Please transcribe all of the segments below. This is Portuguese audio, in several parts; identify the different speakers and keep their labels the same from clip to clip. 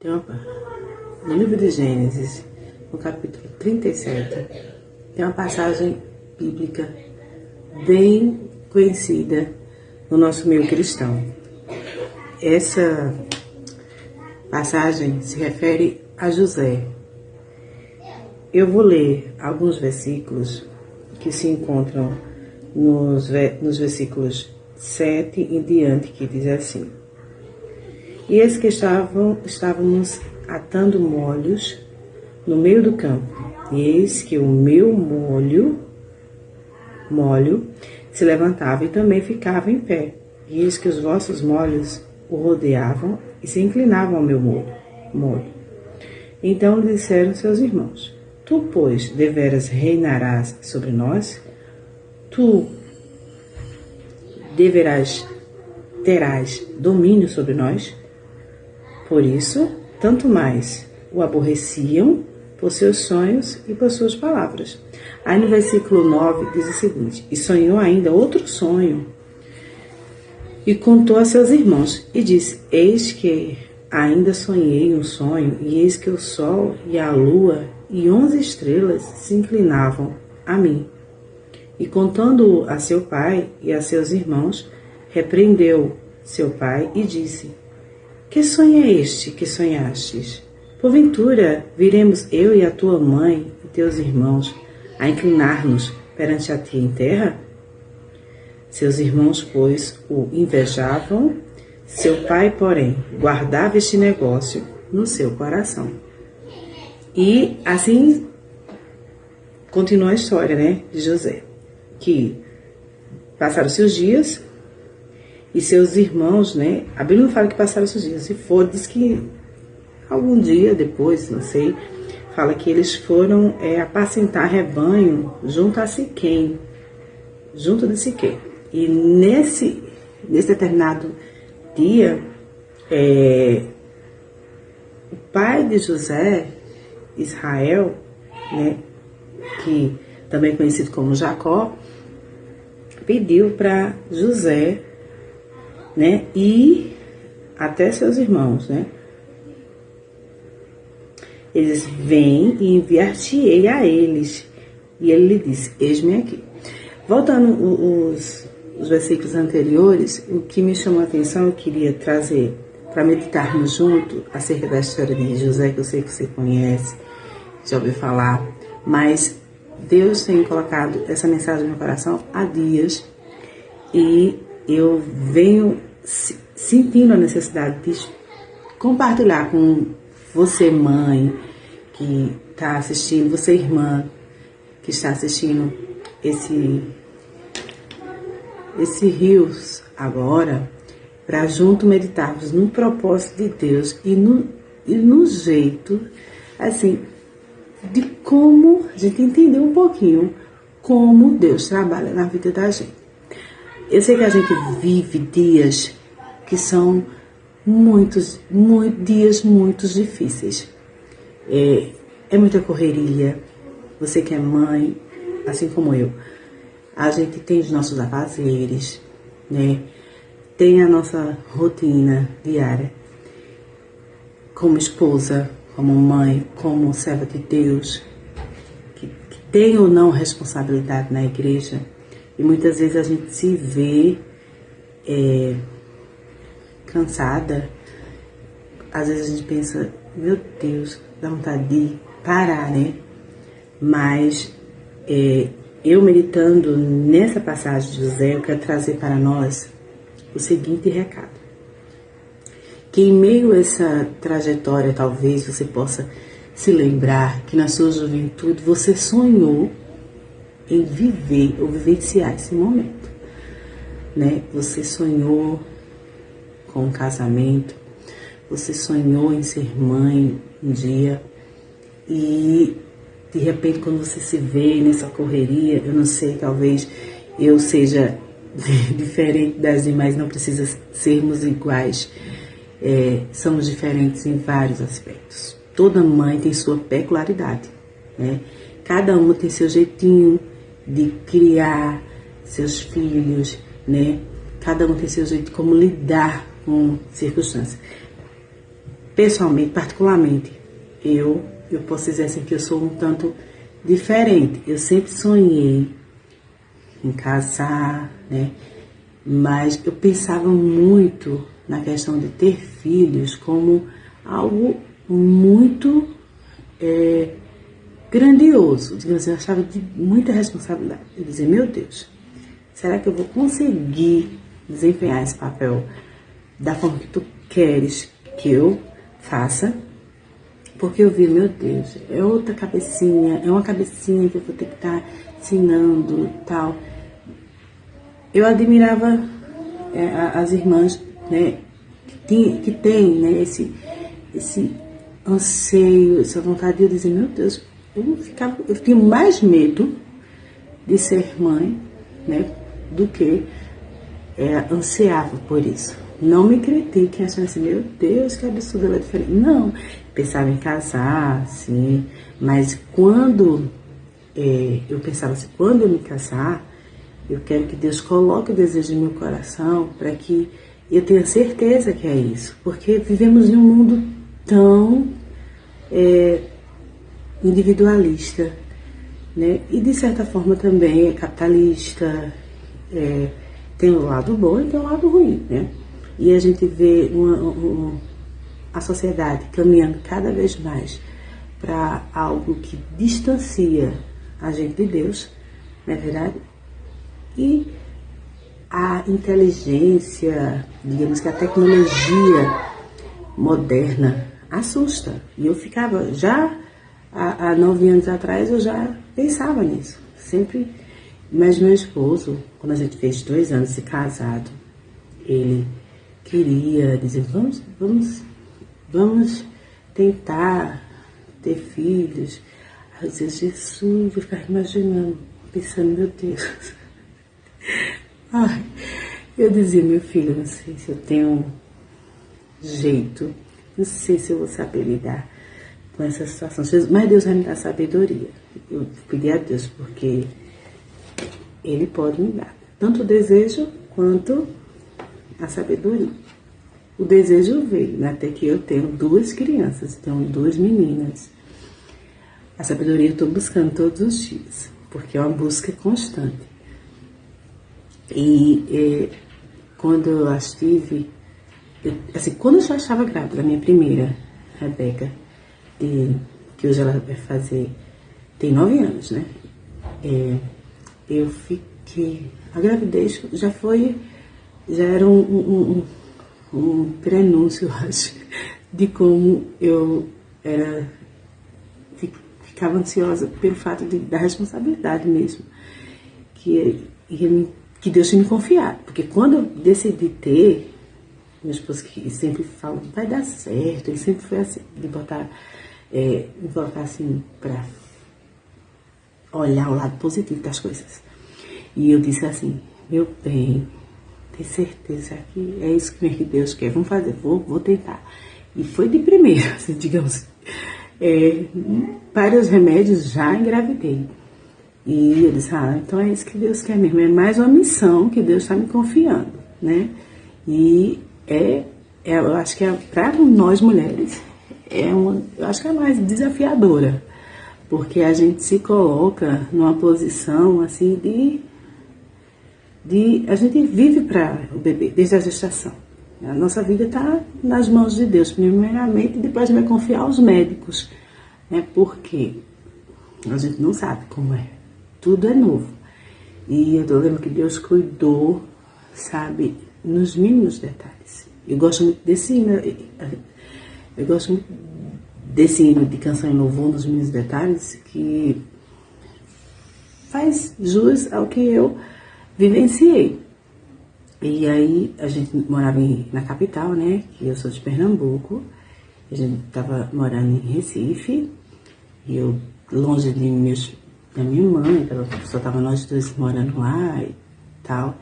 Speaker 1: No livro de Gênesis, no capítulo 37, tem uma passagem bíblica bem conhecida no nosso meio cristão. Essa passagem se refere a José. Eu vou ler alguns versículos que se encontram nos versículos 7 em diante, que diz assim: E eis que estávamos atando molhos no meio do campo, e eis que o meu molho se levantava e também ficava em pé, e eis que os vossos molhos o rodeavam e se inclinavam ao meu molho. Então lhe disseram seus irmãos: Tu, pois, deveras reinarás sobre nós? Tu terás domínio sobre nós? Por isso, tanto mais o aborreciam por seus sonhos e por suas palavras. Aí no versículo 9 diz o seguinte: E sonhou ainda outro sonho, e contou a seus irmãos, e disse: Eis que ainda sonhei um sonho, e eis que o sol e a lua e 11 estrelas se inclinavam a mim. E contando-o a seu pai e a seus irmãos, repreendeu seu pai e disse: Que sonho é este que sonhastes? Porventura viremos eu e a tua mãe e teus irmãos a inclinar-nos perante a ti em terra? Seus irmãos, pois, o invejavam, seu pai, porém, guardava este negócio no seu coração. E assim continua a história, de José, que passaram-se os dias e seus irmãos, a Bíblia não fala que passaram-se os dias, diz que algum dia depois, não sei, fala que eles foram apacentar rebanho junto a Siquém, junto de Siquém. E nesse determinado dia, o pai de José, Israel, que também é conhecido como Jacó, pediu para José, e até seus irmãos, Eles vêm e enviar-te-ei a eles. E ele lhe disse: Eis-me aqui. Voltando os versículos anteriores, o que me chamou a atenção, eu queria trazer para meditarmos junto acerca da história de José, que eu sei que você conhece, já ouviu falar, mas Deus tem colocado essa mensagem no meu coração há dias e eu venho sentindo a necessidade de compartilhar com você, mãe, que está assistindo, você, irmã, que está assistindo esse Rios agora, para junto meditarmos no propósito de Deus e no jeito, assim, de como a gente entender um pouquinho como Deus trabalha na vida da gente. Eu sei que a gente vive dias que são dias muito difíceis. É muita correria. Você que é mãe, assim como eu, a gente tem os nossos afazeres, tem a nossa rotina diária, como esposa, como mãe, como serva de Deus, que tem ou não responsabilidade na igreja. E muitas vezes a gente se vê cansada. Às vezes a gente pensa: meu Deus, dá vontade de parar, Mas eu meditando nessa passagem de José, eu quero trazer para nós o seguinte recado: que em meio a essa trajetória, talvez você possa se lembrar que na sua juventude você sonhou em viver ou vivenciar esse momento, Você sonhou com um casamento, você sonhou em ser mãe um dia e de repente quando você se vê nessa correria, eu não sei, talvez eu seja diferente das demais, não precisa sermos iguais, somos diferentes em vários aspectos. Toda mãe tem sua peculiaridade, Cada uma tem seu jeitinho de criar seus filhos, Cada um tem seu jeito de como lidar com circunstâncias. pessoalmente, particularmente, eu posso dizer assim que eu sou um tanto diferente. Eu sempre sonhei em casar, né? Mas eu pensava muito na questão de ter filhos como algo muito grandioso. Digamos assim, eu achava de muita responsabilidade. Eu dizia, meu Deus, será que eu vou conseguir desempenhar esse papel da forma que tu queres que eu faça? Porque eu vi, meu Deus, é outra cabecinha, é uma cabecinha que eu vou ter que estar ensinando e tal. Eu admirava as irmãs, né, que tem, né, esse anseio, essa vontade de eu dizer, meu Deus, eu tinha mais medo de ser mãe, né, do que ansiava por isso. Não me critiquem achando assim, meu Deus, que absurdo, ela é diferente. Não, pensava em casar, sim, mas quando eu pensava assim, quando eu me casar, eu quero que Deus coloque o desejo no meu coração para que eu tenha certeza que é isso. Porque vivemos em um mundo tão individualista, né? E de certa forma também é capitalista, tem o lado bom e tem o lado ruim, né? E a gente vê a sociedade caminhando cada vez mais para algo que distancia a gente de Deus, não é verdade? E a inteligência, digamos que a tecnologia moderna assusta. E eu ficava, já há 9 anos atrás, eu já pensava nisso. Sempre, mas meu esposo, quando a gente fez 2 anos de casado, ele queria dizer, vamos tentar ter filhos. Às vezes, Jesus, eu ficava imaginando, pensando, meu Deus. Ai, eu dizia, meu filho, não sei se eu tenho jeito, não sei se eu vou saber lidar com essa situação, mas Deus vai me dar sabedoria. Eu pedi a Deus, porque Ele pode me dar tanto o desejo quanto a sabedoria. O desejo veio, né? Até que eu tenho 2 crianças, tenho 2 meninas. A sabedoria eu estou buscando todos os dias, porque é uma busca constante. E quando eu as tive, assim, quando eu já estava grávida, a minha primeira, Rebeca, que hoje ela vai fazer, tem 9 anos, né? Eu fiquei, a gravidez já era um prenúncio, eu acho, de como eu ficava ansiosa pelo fato da responsabilidade mesmo, que Deus tinha me confiado. Porque quando eu decidi ter, meu esposo que sempre fala, vai dar certo, ele sempre foi assim, de me colocar assim, para olhar o lado positivo das coisas. E eu disse assim, meu bem, tem certeza que é isso que Deus quer, vamos fazer, vou tentar. E foi de primeira, assim, digamos, para os remédios já engravidei. E eu disse, então é isso que Deus quer mesmo, é mais uma missão que Deus está me confiando, né? E eu acho que para nós mulheres, eu acho que é mais desafiadora, porque a gente se coloca numa posição assim a gente vive para o bebê desde a gestação. A nossa vida está nas mãos de Deus, primeiramente, e depois vai confiar aos médicos, né? Porque a gente não sabe como é. Tudo é novo. E eu lembro que Deus cuidou, sabe, nos mínimos detalhes. Eu gosto muito desse hino de Canção em Louvor, nos mínimos detalhes, que faz jus ao que eu vivenciei. E aí a gente morava na capital, né, que eu sou de Pernambuco. A gente estava morando em Recife, e eu longe da minha mãe, só estava nós 2 morando lá e tal.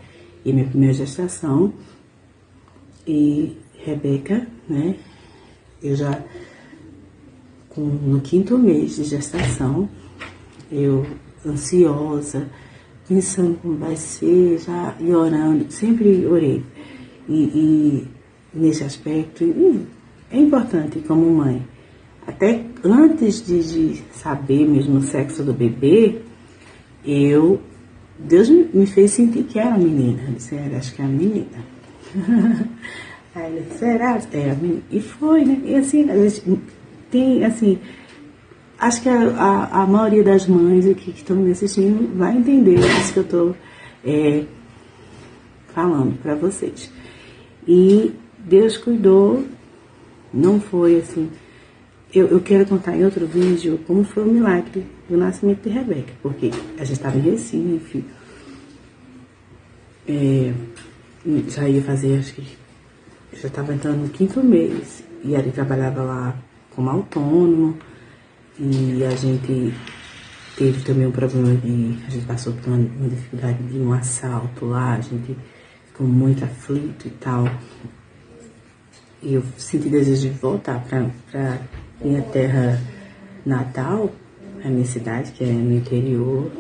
Speaker 1: E minha primeira gestação, e Rebeca, né, eu já no 5º mês de gestação, eu ansiosa, pensando como vai ser, já e orando, sempre orei. E nesse aspecto, é importante como mãe. Até antes de saber mesmo o sexo do bebê, Deus me fez sentir que era menina. Eu disse, acho que é a menina. Aí ele disse, será? É a menina. E foi, né? E assim, a gente tem, assim, acho que a maioria das mães aqui que estão me assistindo vai entender isso que eu estou falando para vocês. E Deus cuidou, não foi assim. Eu quero contar em outro vídeo como foi o milagre do nascimento de Rebeca, porque a gente estava em Recife, já ia fazer, acho que já estava entrando no 5º mês, e ele trabalhava lá como autônomo, e a gente teve também um problema a gente passou por uma dificuldade de um assalto lá, a gente ficou muito aflito e tal, e eu senti desejo de voltar para minha terra natal, a minha cidade, que é no interior,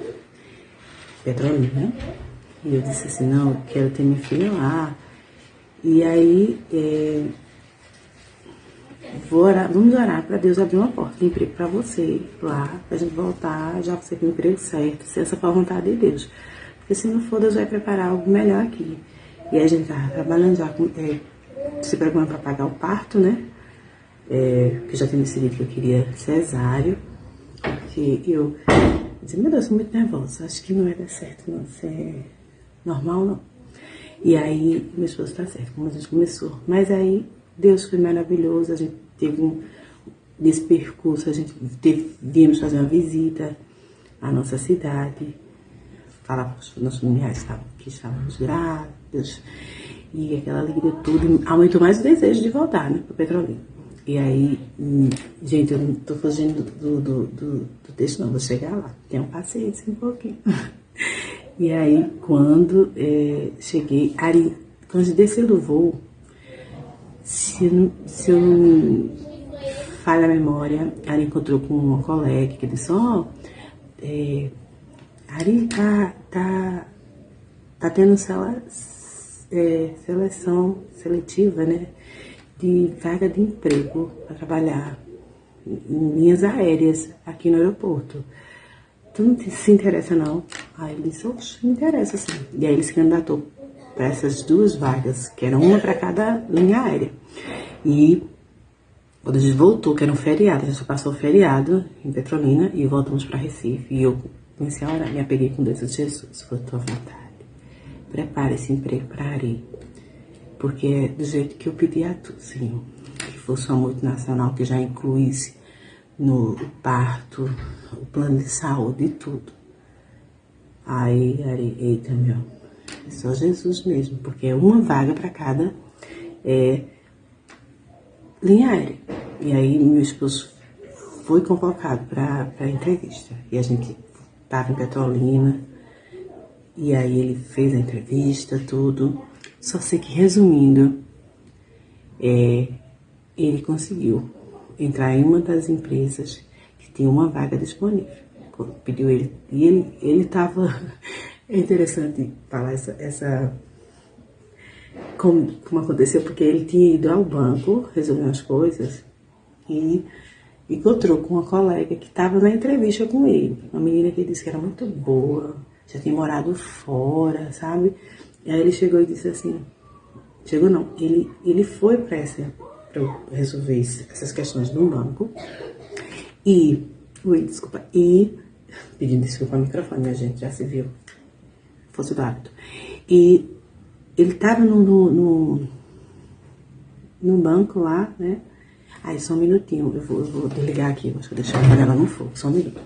Speaker 1: Petrolina. E eu disse assim, não, eu quero ter minha filha lá. E aí, vamos orar para Deus abrir uma porta de emprego para você lá, pra gente voltar, já você tem o emprego certo, se essa for a vontade de Deus. Porque se não for, Deus vai preparar algo melhor aqui. E aí a gente tá trabalhando já com, se preparando para pagar o parto, né? Que já tinha decidido que eu queria cesáreo, porque eu disse, meu Deus, eu sou muito nervosa, acho que não vai dar certo, não, isso é normal, não. E aí, meu esposo tá certo, como a gente começou. Mas aí, Deus foi maravilhoso, a gente teve nesse percurso, viemos fazer uma visita à nossa cidade, falar para os nossos familiares que estávamos grávidos, e aquela alegria tudo, aumentou mais o desejo de voltar, né, para Petrolina. E aí, gente, eu não tô fugindo do texto, não, vou chegar lá. Tenham paciência um pouquinho. E aí, quando cheguei, quando a gente desceu do voo, se eu não falha a memória, Ari encontrou com uma colega que disse, Ari tá tendo seleção seletiva, né? De vaga de emprego para trabalhar em linhas aéreas aqui no aeroporto. Tu não se interessa, não? Aí ele disse, oxe, me interessa, sim. E aí ele se candidatou para essas 2 vagas, que eram uma para cada linha aérea. E quando a gente voltou, que era um feriado, a gente só passou o feriado em Petrolina e voltamos para Recife. E eu comecei a orar, me apeguei com Deus, Jesus, foi tua vontade. Prepara esse emprego para Ari. Porque é do jeito que eu pedi a tu, Senhor, que fosse uma multinacional que já incluísse no parto, o plano de saúde e tudo. Aí, eita, meu, é só Jesus mesmo, porque é uma vaga para cada linha aérea. E aí, meu esposo foi convocado para a entrevista. E a gente estava em Petrolina, e aí ele fez a entrevista, tudo. Só sei que, resumindo, ele conseguiu entrar em uma das empresas que tinha uma vaga disponível. Pediu ele. E ele estava... É interessante falar como aconteceu, porque ele tinha ido ao banco resolver as coisas e encontrou com uma colega que estava na entrevista com ele. Uma menina que ele disse que era muito boa, já tinha morado fora, sabe? E aí ele chegou e disse assim... Chegou não, ele foi para eu resolver essas questões no banco. Pedindo desculpa ao microfone, a gente já se viu, fosse do hábito. E ele estava no banco lá, né? Aí, só um minutinho, eu vou desligar aqui, acho que eu deixei a panela no fogo, só um minuto.